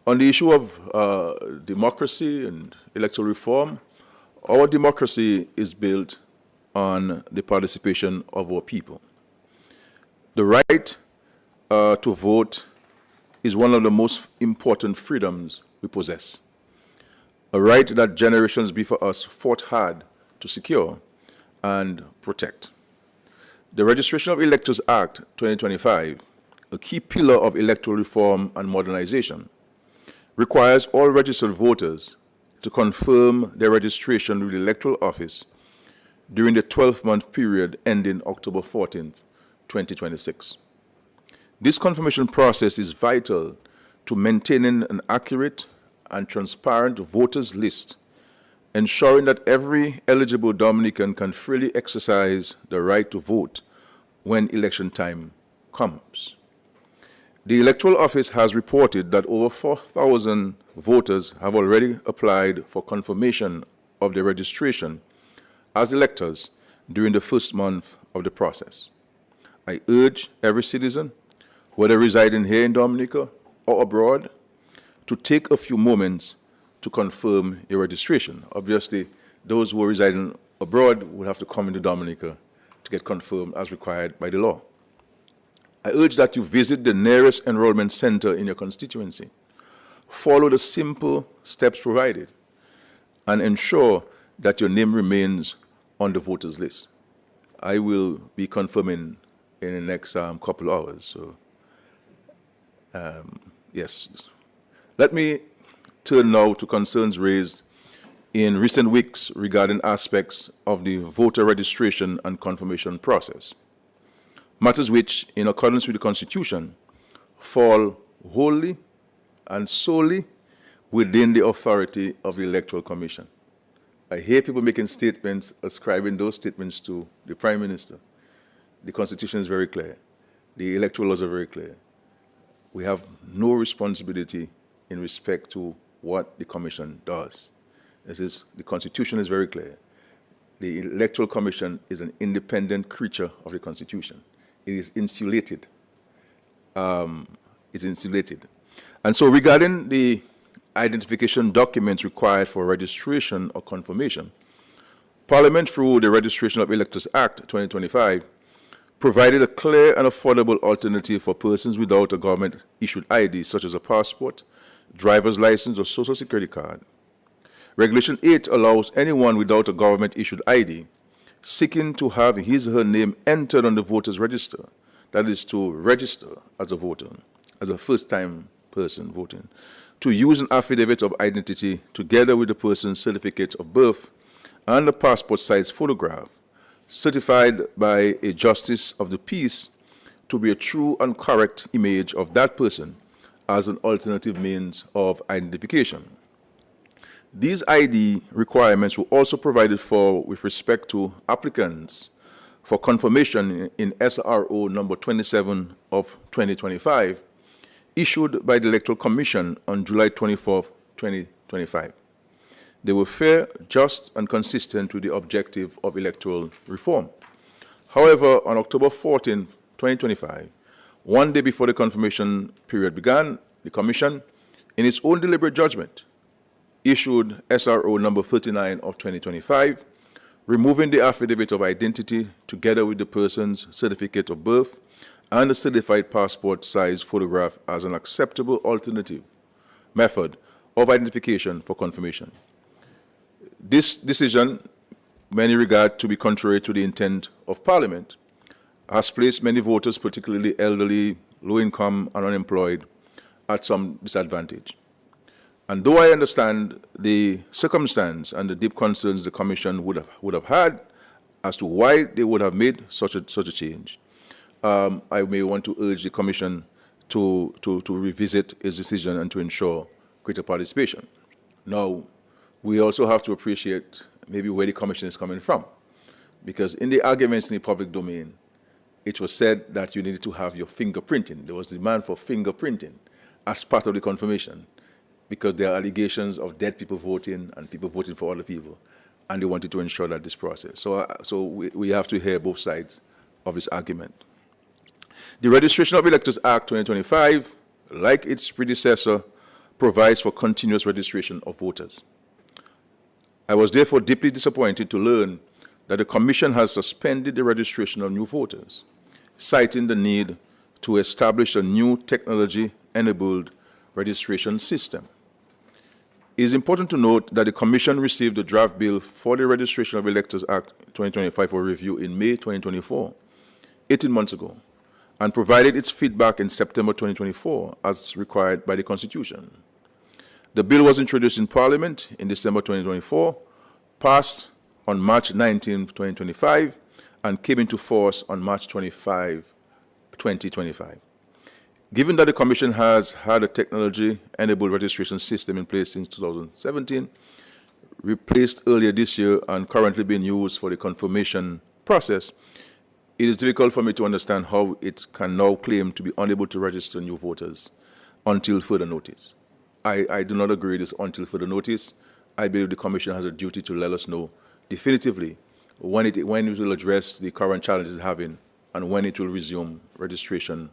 On the issue of democracy and electoral reform, our democracy is built on the participation of our people. The right to vote is one of the most important freedoms we possess, a right that generations before us fought hard to secure and protect. The Registration of Electors Act 2025, a key pillar of electoral reform and modernization, requires all registered voters to confirm their registration with the Electoral Office during the 12-month period ending October 14, 2026. This confirmation process is vital to maintaining an accurate and transparent voters list, ensuring that every eligible Dominican can freely exercise the right to vote when election time comes. The Electoral Office has reported that over 4,000 voters have already applied for confirmation of their registration as electors during the first month of the process. I urge every citizen, whether residing here in Dominica or abroad, to take a few moments to confirm your registration. Obviously, those who are residing abroad will have to come into Dominica to get confirmed as required by the law. I urge that you visit the nearest enrollment center in your constituency, follow the simple steps provided, and ensure that your name remains on the voters list. I will be confirming in the next couple of hours. So, yes. Let me turn now to concerns raised in recent weeks regarding aspects of the voter registration and confirmation process, matters which, in accordance with the Constitution, fall wholly and solely within the authority of the Electoral Commission. I hear people making statements, ascribing those statements to the Prime Minister. The Constitution is very clear. The electoral laws are very clear. We have no responsibility in respect to what the Commission does. The Constitution is very clear. The Electoral Commission is an independent creature of the Constitution. It is insulated. It's insulated. And so regarding the identification documents required for registration or confirmation, Parliament, through the Registration of Electors Act 2025, provided a clear and affordable alternative for persons without a government-issued ID, such as a passport, driver's license, or social security card. Regulation 8 allows anyone without a government-issued ID seeking to have his or her name entered on the voters' register, that is to register as a voter, as a first-time person voting, to use an affidavit of identity together with the person's certificate of birth and a passport-sized photograph, certified by a justice of the peace to be a true and correct image of that person as an alternative means of identification. These ID requirements were also provided for with respect to applicants for confirmation in SRO number 27 of 2025, issued by the Electoral Commission on July 24, 2025. They were fair, just, and consistent with the objective of electoral reform. However, on October 14, 2025, one day before the confirmation period began, the Commission, in its own deliberate judgment, issued SRO number 39 of 2025, removing the affidavit of identity together with the person's certificate of birth and a certified passport-sized photograph as an acceptable alternative method of identification for confirmation. This decision, many regard to be contrary to the intent of Parliament, has placed many voters, particularly elderly, low-income, and unemployed, at some disadvantage. And though I understand the circumstance and the deep concerns the Commission would have had as to why they would have made such a change, I may want to urge the Commission to revisit its decision and to ensure greater participation. Now, we also have to appreciate maybe where the Commission is coming from, because in the arguments in the public domain, it was said that you needed to have your fingerprinting. There was demand for fingerprinting as part of the confirmation, because there are allegations of dead people voting and people voting for other people, and they wanted to ensure that this process. So we have to hear both sides of this argument. The Registration of Electors Act 2025, like its predecessor, provides for continuous registration of voters. I was therefore deeply disappointed to learn that the Commission has suspended the registration of new voters, citing the need to establish a new technology-enabled registration system. It is important to note that the Commission received the draft bill for the Registration of Electors Act 2025 for review in May 2024, 18 months ago, and provided its feedback in September 2024 as required by the Constitution. The bill was introduced in Parliament in December 2024, passed on March 19, 2025, and came into force on March 25, 2025. Given that the Commission has had a technology-enabled registration system in place since 2017, replaced earlier this year and currently being used for the confirmation process, it is difficult for me to understand how it can now claim to be unable to register new voters until further notice. I do not agree with this until further notice. I believe the Commission has a duty to let us know definitively when it will address the current challenges it's having and when it will resume registration